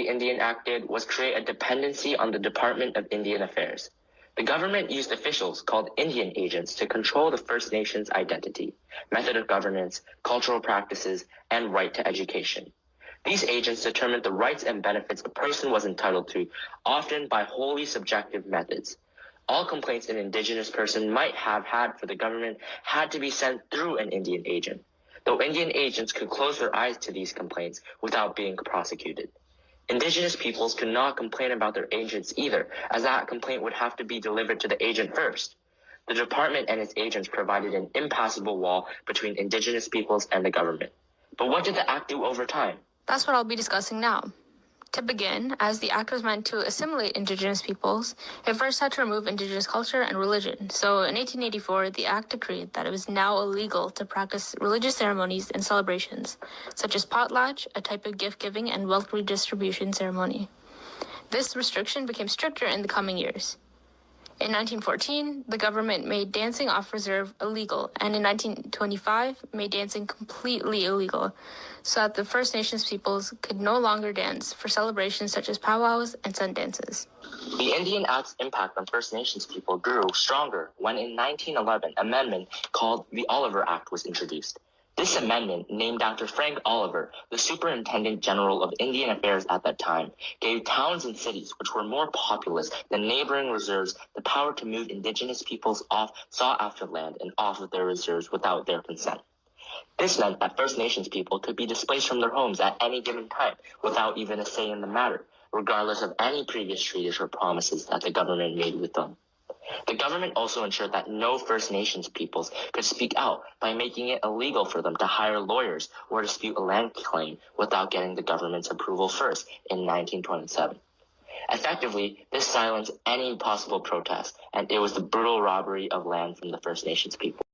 the Indian Act did was create a dependency on the Department of Indian Affairs. The government used officials called Indian agents to control the First Nations' identity, method of governance, cultural practices, and right to education. These agents determined the rights and benefits a person was entitled to, often by wholly subjective methods. All complaints an Indigenous person might have had for the government had to be sent through an Indian agent, though Indian agents could close their eyes to these complaints without being prosecuted. Indigenous peoples could not complain about their agents either, as that complaint would have to be delivered to the agent first. The department and its agents provided an impassable wall between Indigenous peoples and the government. But what did the Act do over time? That's what I'll be discussing now. To begin, as the Act was meant to assimilate Indigenous peoples, it first had to remove Indigenous culture and religion. So in 1884, the Act decreed that it was now illegal to practice religious ceremonies and celebrations, such as potlatch, a type of gift-giving and wealth redistribution ceremony. This restriction became stricter in the coming years. In 1914, the government made dancing off reserve illegal, and in 1925 made dancing completely illegal, so that the First Nations peoples could no longer dance for celebrations such as powwows and sun dances. The Indian Act's impact on First Nations people grew stronger when in 1911 an amendment called the Oliver Act was introduced. This amendment, named after Frank Oliver, the Superintendent General of Indian Affairs at that time, gave towns and cities which were more populous than neighboring reserves the power to move Indigenous peoples off sought-after land and off of their reserves without their consent. This meant that First Nations people could be displaced from their homes at any given time without even a say in the matter, regardless of any previous treaties or promises that the government made with them. The government also ensured that no First Nations peoples could speak out by making it illegal for them to hire lawyers or dispute a land claim without getting the government's approval first in 1927. Effectively, this silenced any possible protest, and it was the brutal robbery of land from the First Nations people.